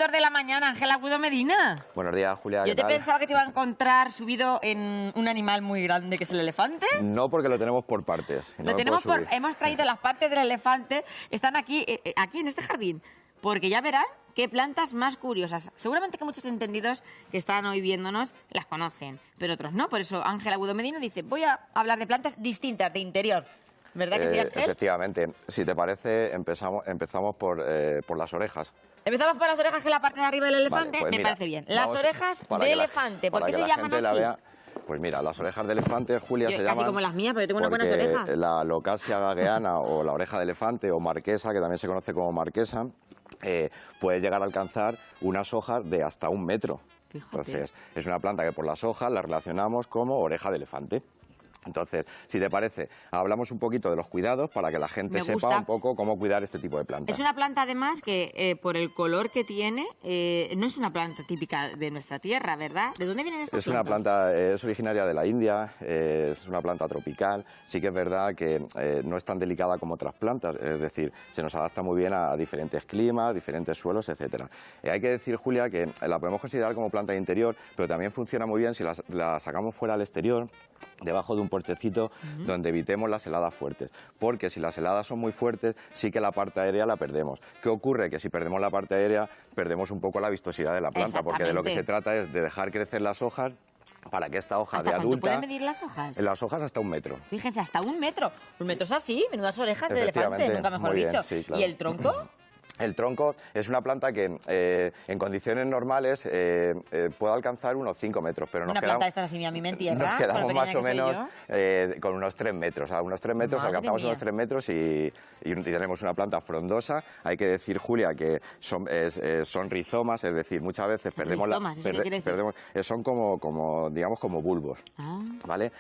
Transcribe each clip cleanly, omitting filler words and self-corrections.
Puntos de la mañana, Ángel Agudo Medina. Buenos días, Julia. Yo te pensaba que te iba a encontrar subido en un animal muy grande, que es el elefante. No, porque lo tenemos por partes. Lo tenemos hemos traído las partes del elefante. Están aquí en este jardín, porque ya verán qué plantas más curiosas. Seguramente que muchos entendidos que están hoy viéndonos las conocen, pero otros no. Por eso Ángel Agudo Medina dice, voy a hablar de plantas distintas, de interior. ¿Verdad que sí, Ángel? Efectivamente. Si te parece, empezamos por las orejas. Empezamos por las orejas, que es la parte de arriba del elefante. Vale, pues me parece bien. Las orejas de elefante. ¿Por qué se llaman así? Pues mira, las orejas de elefante, Julia, se llaman... Casi como las mías, pero yo tengo unas buenas orejas. La locasia gageana o la oreja de elefante o marquesa, que también se conoce como marquesa, puede llegar a alcanzar unas hojas de hasta 1 metro. Fíjate. Entonces, es una planta que por las hojas la relacionamos como oreja de elefante. Entonces, si te parece, hablamos un poquito de los cuidados para que la gente sepa un poco cómo cuidar este tipo de plantas. Es una planta, además, que por el color que tiene, no es una planta típica de nuestra tierra, ¿verdad? ¿De dónde vienen estas plantas? Es una planta, es originaria de la India, es una planta tropical. Sí que es verdad que no es tan delicada como otras plantas, es decir, se nos adapta muy bien a diferentes climas, diferentes suelos, etcétera. Hay que decir, Julia, que la podemos considerar como planta de interior, pero también funciona muy bien si la sacamos fuera al exterior, debajo de un porchecito donde evitemos las heladas fuertes, porque si las heladas son muy fuertes sí que la parte aérea la perdemos. ¿Qué ocurre? Que si perdemos la parte aérea perdemos un poco la vistosidad de la planta, porque de lo que se trata es de dejar crecer las hojas para que esta hoja de adulta... ¿Pueden medir las hojas? Las hojas hasta 1 metro. Fíjense, hasta 1 metro. 1 metro es así, menudas orejas de elefante, nunca mejor dicho. Sí, claro. ¿Y el tronco? El tronco es una planta que en condiciones normales puede alcanzar unos 5 metros, pero nos planta esta así a mí me entierra, nos quedamos más o menos con unos 3 metros. A unos 3 metros alcanzamos unos 3 metros y tenemos una planta frondosa. Hay que decir, Julia, que son rizomas, es decir, muchas veces perdemos son como bulbos, ¿vale?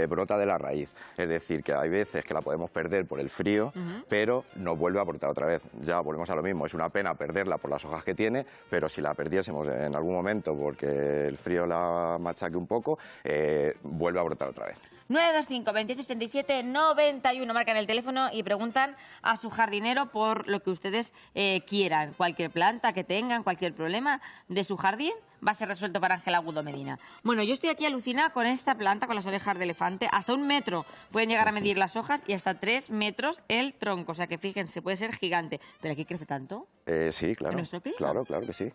Brota de la raíz, es decir, que hay veces que la podemos perder por el frío, pero nos vuelve a brotar otra vez. Ya volvemos a lo mismo, es una pena perderla por las hojas que tiene, pero si la perdiésemos en algún momento porque el frío la machaque un poco, vuelve a brotar otra vez. 925 28 77 91, marcan el teléfono y preguntan a su jardinero por lo que ustedes quieran. Cualquier planta que tengan, cualquier problema de su jardín va a ser resuelto para Ángel Agudo Medina. Bueno, yo estoy aquí alucinada con esta planta, con las orejas de elefante. Hasta 1 metro pueden llegar a medir las hojas y hasta 3 metros el tronco. O sea que fíjense, puede ser gigante. ¿Pero aquí crece tanto? Sí, claro. ¿En nuestro clima? Claro que sí.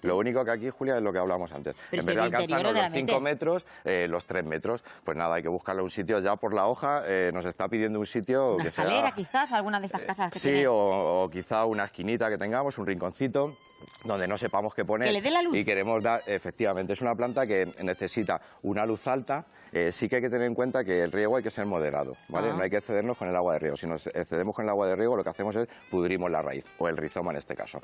Lo único que aquí, Julia, es lo que hablábamos antes. Pero en vez de alcanzarnos los 5 metros, los 3 metros, pues nada, hay que buscarle un sitio ya por la hoja. Nos está pidiendo un sitio ¿Una que escalera, quizás, alguna de estas casas que sí, tiene? o quizá una esquinita que tengamos, un rinconcito donde no sepamos qué poner. Que le dé la luz. Y queremos dar, efectivamente, es una planta que necesita una luz alta. Sí que hay que tener en cuenta que el riego hay que ser moderado, ¿vale? No hay que excedernos con el agua de riego. Si nos excedemos con el agua de riego, lo que hacemos es pudrimos la raíz, o el rizoma en este caso.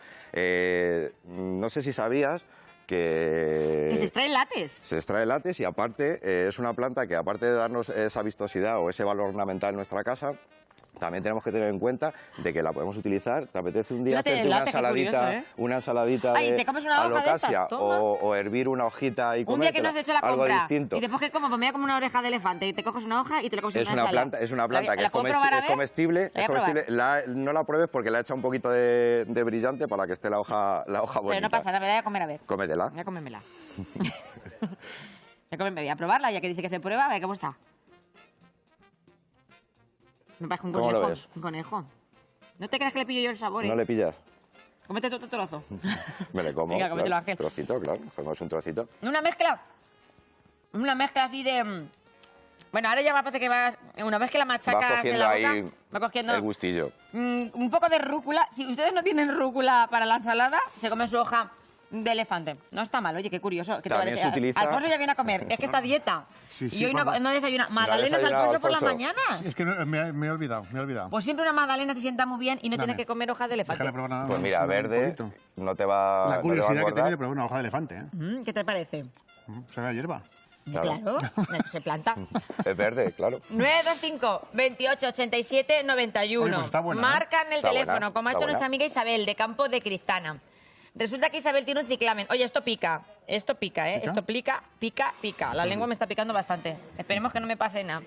No sé si sabías que se extrae látex. Se extrae látex y aparte es una planta que, aparte de darnos esa vistosidad o ese valor ornamental en nuestra casa, también tenemos que tener en cuenta de que la podemos utilizar. ¿Te apetece un día hacerte una ensaladita ¿te comes una hoja alocasia de o hervir una hojita y comer un día que no has hecho la algo compra distinto? Y después que como, pues me voy a comer una oreja de elefante y te coges una hoja y te la comes en una ensalada. Es una planta que es comestible. No la pruebes porque le he echado un poquito de brillante para que esté la hoja bonita. Pero no pasa nada, me la voy a comer a ver. Cómetela. Voy a comérmela. Voy a probarla, ya que dice que se prueba, a ver cómo está. Me parece un conejo. ¿Cómo lo ves? Un conejo. ¿No te creas que le pillo yo el sabor? ¿No le pillas? Cómete otro trozo. Me le como. Venga, cómetelo, Ángel. Trocito, claro. Comemos un trocito. Una mezcla así de... Bueno, ahora ya me parece que va... Una vez que la machacas en la boca, va cogiendo el gustillo. Un poco de rúcula. Si ustedes no tienen rúcula para la ensalada, se come su hoja de elefante. No está mal, oye, qué curioso. ¿Qué también se utiliza... Alfonso ya viene a comer. Es que está a dieta. Sí, y hoy no desayuna. ¿Magdalenas, Alfonso, por las mañanas? Es que me he olvidado. Pues siempre una magdalena te sienta muy bien y no tienes que comer hoja de elefante. Pues mira, verde, no te va La curiosidad que tengo de probar una hoja de elefante. ¿Qué te parece? Sabe a hierba. Claro, se planta. Es verde, claro. 925 28 87 91. Oye, pues está buena, Marcan el teléfono, buena, como ha hecho nuestra amiga Isabel, de Campo de Cristana. Resulta que Isabel tiene un ciclamen. Oye, esto pica, ¿eh? ¿Pica? Esto pica. La lengua me está picando bastante. Esperemos que no me pase nada.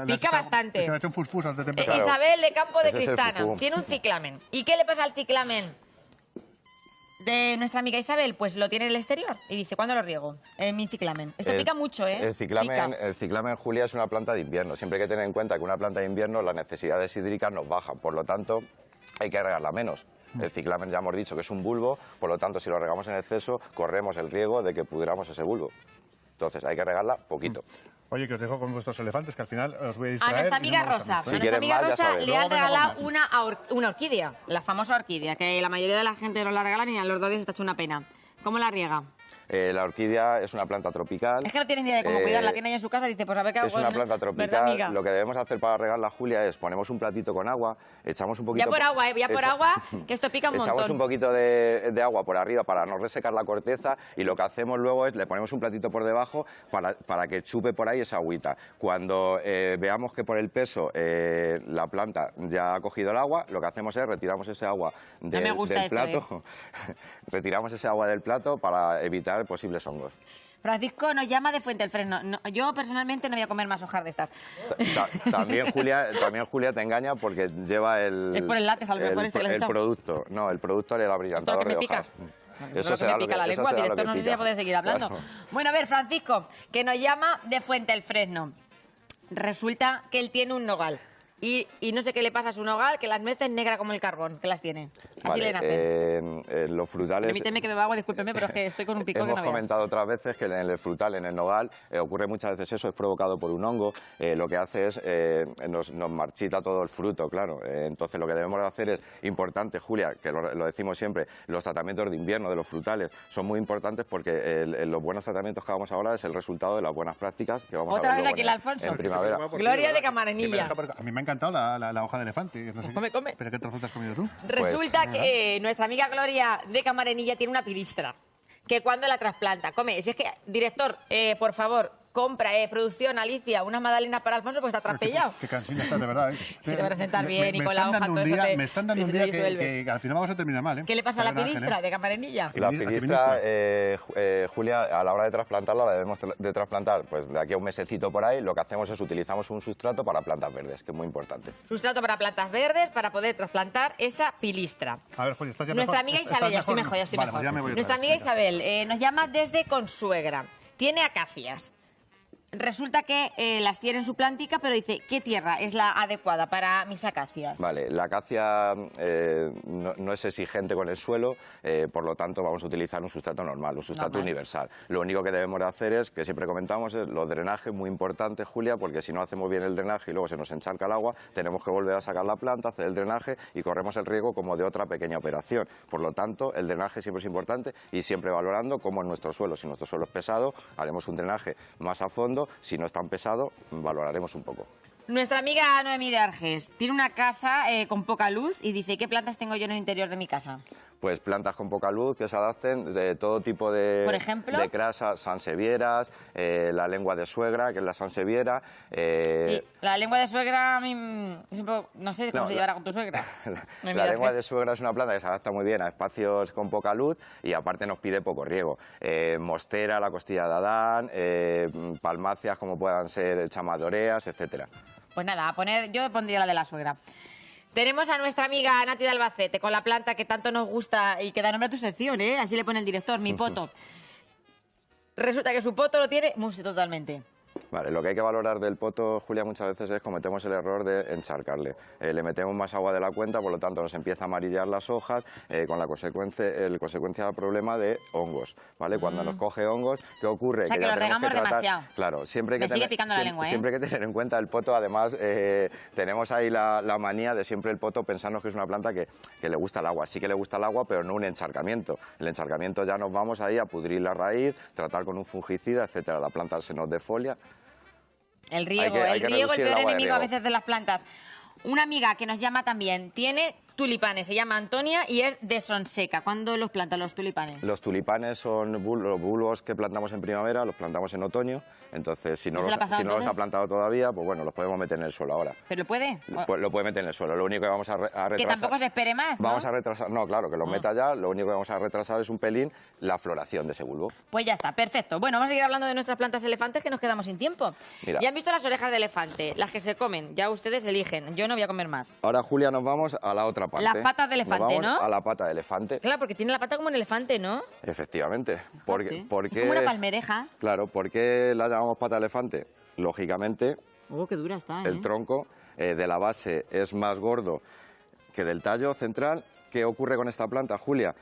Pica bastante. Isabel de Campo de Cristana tiene un ciclamen. ¿Y qué le pasa al ciclamen? de nuestra amiga Isabel, pues lo tiene en el exterior y dice, ¿cuándo lo riego? Mi ciclamen. Esto pica mucho, ¿eh? El ciclamen, Julia, es una planta de invierno. Siempre hay que tener en cuenta que una planta de invierno las necesidades hídricas nos bajan, por lo tanto hay que regarla menos. El ciclamen ya hemos dicho que es un bulbo, por lo tanto si lo regamos en exceso corremos el riesgo de que pudramos ese bulbo. Entonces hay que regarla poquito. Oye, que os dejo con vuestros elefantes, que al final os voy a distraer. A nuestra amiga y no vamos a Rosa. mostrar. A nuestra amiga más, ya Rosa sabes. le han Luego vengo regalado más. una orquídea, la famosa orquídea, que la mayoría de la gente no la regalan y a los 2 días está hecho una pena. ¿Cómo la riega? La orquídea es una planta tropical. Es que no tiene ni idea de cómo cuidarla, tiene ahí en su casa, dice, pues a ver qué hago. Es una planta ¿Verdad, tropical. amiga? Lo que debemos hacer para regarla, Julia, es ponemos un platito con agua, echamos un poquito... Ya por agua, ya por agua, que esto pica un montón. Echamos un poquito de agua por arriba para no resecar la corteza y lo que hacemos luego es le ponemos un platito por debajo para que chupe por ahí esa agüita. Cuando veamos que por el peso la planta ya ha cogido el agua, lo que hacemos es retiramos ese agua del plato. Retiramos ese agua del plato para evitar posibles hongos. Francisco nos llama de Fuente del Fresno. No, yo personalmente no voy a comer más hojas de estas. También Julia te engaña porque lleva el... Es por el látex, a lo mejor este que le has el echado. producto. No, el producto era el abrillantador de hojas. Eso será lo que me pica la lengua, director, no sé si voy a poder seguir hablando. Claro. Bueno, a ver, Francisco, que nos llama de Fuente del Fresno. Resulta que él tiene un nogal. Y no sé qué le pasa a su nogal, que las nueces negras como el carbón, que las tiene. Así Vale, le nacen. los frutales... Permíteme que beba agua, discúlpeme, pero es que estoy con un picor que Hemos no veas. comentado otras veces que en el frutal, en el nogal, ocurre muchas veces eso, es provocado por un hongo. Lo que hace es, nos marchita todo el fruto, claro. Entonces lo que debemos de hacer es importante, Julia, que lo decimos siempre, los tratamientos de invierno de los frutales son muy importantes porque los buenos tratamientos que vamos ahora es el resultado de las buenas prácticas que vamos a ver Otra vez luego aquí el Alfonso. en primavera. Gloria de Camarenilla. A mí me ha encantado la hoja de elefante. No sé Come, come. ¿Pero qué trozo te has comido tú? Resulta que nuestra amiga Gloria de Camarenilla tiene una pilistra. Que cuando la trasplanta, come. Si es que, director, por favor, compra, producción, Alicia, unas magdalenas para Alfonso porque está traspellado. Qué cansina estás, de verdad. Se te van a sentar bien y con la están hoja dando todo un eso día, te- Me están dando un se te día disuelve. que al final vamos a terminar mal, ¿eh? ¿Qué le pasa a la Perdona, Ángel, pilistra de Camarenilla? La ¿A qué pilistra, ministra? Julia, a la hora de trasplantarla, la debemos de trasplantar pues de aquí a un mesecito por ahí. Lo que hacemos es utilizamos un sustrato para plantas verdes, que es muy importante. Sustrato para plantas verdes para poder trasplantar esa pilistra. A ver, Julia, ¿estás ya Nuestra mejor? amiga ¿Estás Isabel, ya estoy mejor, ya estoy Vale, mejor. pues ya me voy otra Nuestra vez, amiga venga. Isabel nos llama desde Consuegra. Tiene acacias. Resulta que las tiene en su plantica, pero dice, ¿qué tierra es la adecuada para mis acacias? Vale, la acacia no es exigente con el suelo, por lo tanto vamos a utilizar un sustrato normal, un sustrato universal. Lo único que debemos de hacer es, que siempre comentamos, es los drenajes, muy importantes, Julia, porque si no hacemos bien el drenaje y luego se nos encharca el agua, tenemos que volver a sacar la planta, hacer el drenaje y corremos el riesgo como de otra pequeña operación. Por lo tanto, el drenaje siempre es importante y siempre valorando cómo es nuestro suelo. Si nuestro suelo es pesado, haremos un drenaje más a fondo. Si no es tan pesado, valoraremos un poco. Nuestra amiga Noemí de Arges tiene una casa con poca luz y dice, ¿qué plantas tengo yo en el interior de mi casa? Pues plantas con poca luz que se adapten de todo tipo de... ¿Por ejemplo? De crasas, sansevieras, la lengua de suegra, que es la sanseviera. Y la lengua de suegra, a mí, no sé cómo se llevará con tu suegra. Noemí La de lengua Arges. de suegra es una planta que se adapta muy bien a espacios con poca luz y aparte nos pide poco riego. Mostera, la costilla de Adán, palmáceas como puedan ser chamadoreas, etcétera. Pues nada, yo pondría la de la suegra. Tenemos a nuestra amiga Nati de Albacete con la planta que tanto nos gusta y que da nombre a tu sección, ¿eh? Así le pone el director, mi poto. Resulta que su poto lo tiene museo totalmente. Vale, lo que hay que valorar del poto, Julia, muchas veces es cometemos el error de encharcarle. Le metemos más agua de la cuenta, por lo tanto nos empieza a amarillar las hojas, con la consecuencia del problema de hongos, ¿vale? Cuando nos coge hongos, ¿qué ocurre? O sea, que ya lo tenemos regamos tratar- demasiado. Claro, siempre hay que Me sigue picando la lengua, ¿eh? siempre hay que tener en cuenta el poto. Además, tenemos ahí la manía de siempre el poto pensarnos que es una planta que le gusta el agua. Sí que le gusta el agua, pero no un encharcamiento. El encharcamiento ya nos vamos ahí a pudrir la raíz, tratar con un fungicida, etcétera. La planta se nos defolia. El riego, Hay que el reducir el peor agua de enemigo a riego. veces de las plantas. Una amiga que nos llama también tiene tulipanes, se llama Antonia y es de Sonseca. ¿Cuándo los plantan los tulipanes? Los tulipanes son los bulbos que plantamos en primavera, los plantamos en otoño. Entonces, si no ¿Ya se la ha pasado, los ha entonces? plantado todavía, pues bueno, los podemos meter en el suelo ahora. ¿Pero puede? Pues lo puede meter en el suelo. Lo único que vamos a retrasar... Que tampoco se espere más, ¿no? Vamos a retrasar... No, claro, que los meta ya. Lo único que vamos a retrasar es un pelín la floración de ese bulbo. Pues ya está, perfecto. Bueno, vamos a seguir hablando de nuestras plantas elefantes que nos quedamos sin tiempo. Mira. Ya han visto las orejas de elefante, las que se comen, ya ustedes eligen. Yo no voy a comer más. Ahora, Julia, nos vamos a la otra otra parte. Las patas de Nos elefante, vamos ¿no? a la pata de elefante. Claro, porque tiene la pata como un elefante, ¿no? Efectivamente. Fíjate. ¿Por Es qué? como una palmereja. Claro, ¿por qué la llamamos pata de elefante? Lógicamente, Oh, qué dura está, ¿eh? el tronco de la base es más gordo que del tallo central. ¿Qué ocurre con esta planta, Julia?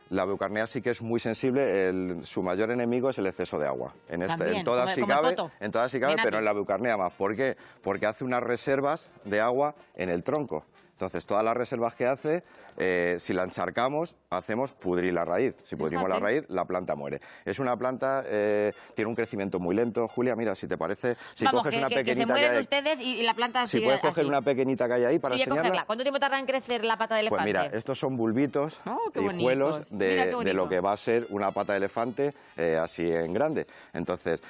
La Beucarnea sí que es muy sensible, su mayor enemigo es el exceso de agua. También, En todas sí como el cabe, poto. pero Ven aquí. en la Beucarnea más. ¿Por qué? Porque hace unas reservas de agua en el tronco. Entonces, todas las reservas que hace, si la encharcamos, hacemos pudrir la raíz. Si pudrimos la raíz, la planta muere. Es una planta, tiene un crecimiento muy lento. Julia, mira, si te parece, si Vamos, coges una que se pequeñita mueren hay- ustedes y la planta si sigue puedes coger así. una pequeñita que hay ahí para Sí, voy a enseñarla. cogerla. ¿Cuánto tiempo tarda en crecer la pata de elefante? Pues mira, estos son bulbitos Oh, qué y bonitos. hijuelos Mira qué de bonito. lo que va a ser una pata de elefante así en grande. Entonces,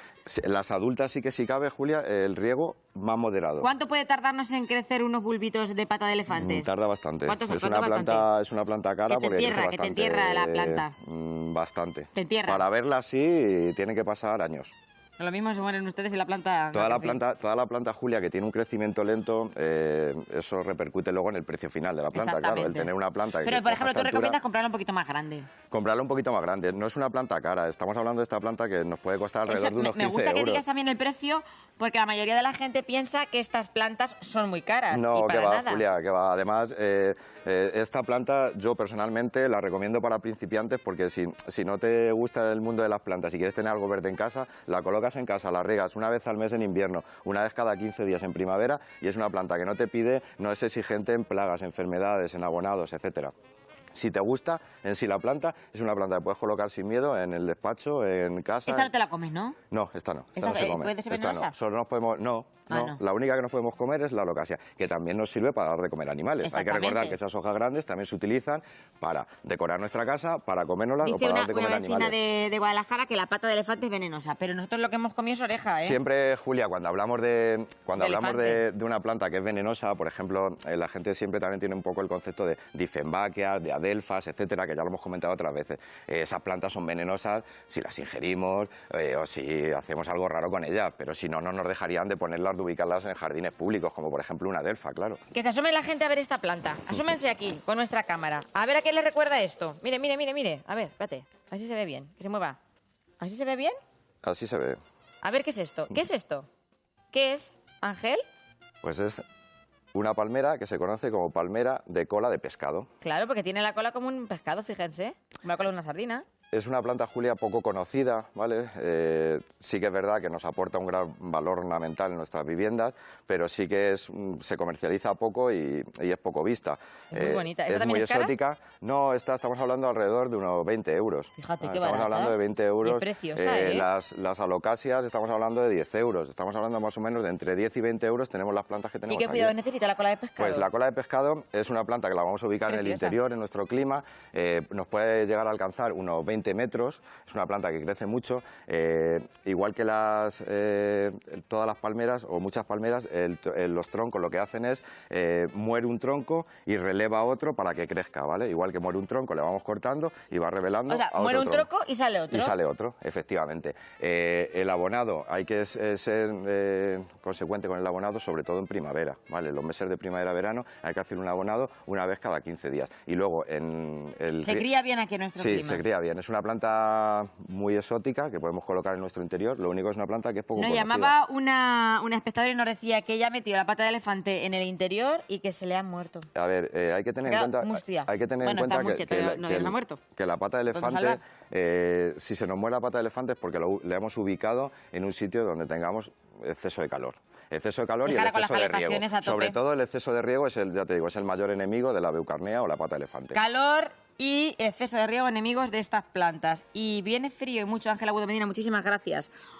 las adultas sí que si cabe, Julia, el riego más moderado. ¿Cuánto puede tardarnos en crecer unos bulbitos de pata de elefante? Tarda bastante. ¿Cuánto Es cuánto una bastante? planta, es una planta cara Que te porque crece entierra, que te bastante, entierra la planta. Bastante. Te entierra. Para verla así tiene que pasar años. Lo mismo se mueren ustedes y la planta... Toda no crece. la planta, Julia, que tiene un crecimiento lento, eso repercute luego en el precio final de la planta. Claro, el Exactamente. tener una planta que Pero, por coja ejemplo, esta tú altura, recomiendas comprarla un poquito más grande. comprarla un poquito más grande. No es una planta cara. Estamos hablando de esta planta que nos puede costar alrededor de unos me 15 gusta que euros. digas también el precio, porque la mayoría de la gente piensa que estas plantas son muy caras. No, y que para va, nada. Julia, que va. Además, esta planta yo personalmente la recomiendo para principiantes porque si no te gusta el mundo de las plantas y quieres tener algo verde en casa, la colocas en casa, la riegas una vez al mes en invierno, una vez cada 15 días en primavera y es una planta que no te pide, no es exigente en plagas, enfermedades, en abonados, etcétera. Si te gusta en sí la planta, es una planta que puedes colocar sin miedo en el despacho, en casa. Esta no te la comes, ¿no? No, esta no. ¿Esta no se come. puede ser Esta venenosa? no. Solo nos podemos. No. No. La única que nos podemos comer es la alocasia, que también nos sirve para dar de comer animales. Hay que recordar Exactamente. que esas hojas grandes también se utilizan para decorar nuestra casa, para comérnoslas o Dice para dar una de comer vecina animales. de Guadalajara que la pata de elefante es venenosa, pero nosotros lo que hemos comido es oreja, ¿eh? Siempre, Julia, cuando hablamos de elefante. una planta que es venenosa, por ejemplo, la gente siempre también tiene un poco el concepto de Dieffenbachia, de adelfas, etcétera, que ya lo hemos comentado otras veces. Esas plantas son venenosas si las ingerimos o si hacemos algo raro con ellas, pero si no, no nos dejarían de ponerlas, de ubicarlas en jardines públicos, como por ejemplo una adelfa, claro. Que se asome la gente a ver esta planta. Asómense aquí, con nuestra cámara. A ver a qué le recuerda esto. Mire, mire, mire, mire. A ver, espérate. Así se ve bien. Que se mueva. ¿Así se ve bien? Así se ve. A ver, ¿qué es esto? ¿Qué es esto? ¿Qué es, Ángel? Pues es una palmera que se conoce como palmera de cola de pescado. Claro, porque tiene la cola como un pescado, fíjense. Como la cola de una sardina. Es una planta, Julia, poco conocida, ¿vale? Sí que es verdad que nos aporta un gran valor ornamental en nuestras viviendas, pero sí que se comercializa poco y es poco vista. Es muy bonita. ¿Esta Es también muy es cara? exótica. No, estamos hablando alrededor de unos 20 euros. Fíjate qué Estamos barata. hablando de 20 euros. Y preciosa, ¿eh? Las alocasias estamos hablando de 10 euros. Estamos hablando más o menos de entre 10 y 20 euros tenemos las plantas que ¿Y tenemos qué aquí. cuidado necesita la cola de pescado? Pues la cola de pescado es una planta que la vamos a ubicar en el Preciosa. interior, en nuestro clima. Nos puede llegar a alcanzar unos 20 metros. Es una planta que crece mucho. Igual que todas las palmeras o muchas palmeras, los troncos lo que hacen es muere un tronco y releva otro para que crezca, ¿vale? Igual que muere un tronco, le vamos cortando y va revelando O sea, a otro muere un tronco. tronco y sale otro. Y sale otro, efectivamente. El abonado, hay que ser consecuente con el abonado, sobre todo en primavera, ¿vale? Los meses de primavera-verano hay que hacer un abonado una vez cada 15 días. Y luego Se cría bien aquí en nuestro Sí, clima. se cría bien. Es una planta muy exótica que podemos colocar en nuestro interior. Lo único es una planta que es poco Nos conocida. llamaba una espectadora y nos decía que ella metió la pata de elefante en el interior y que se le han muerto. A ver, hay que tener en Queda cuenta, mustia. hay que tener Bueno, en está cuenta mustia, todavía no ha muerto. que la pata de Podemos elefante, salvar. si se nos muere la pata de elefante es porque la hemos ubicado en un sitio donde tengamos exceso de calor. Exceso de calor y el Dejarla con las exceso de riego. calefacciones a tope. Sobre todo el exceso de riego es ya te digo, es el mayor enemigo de la Beucarnea o la pata de elefante. Calor y exceso de riego, enemigos de estas plantas. Y viene frío y mucho, Ángela Budo Medina, muchísimas gracias.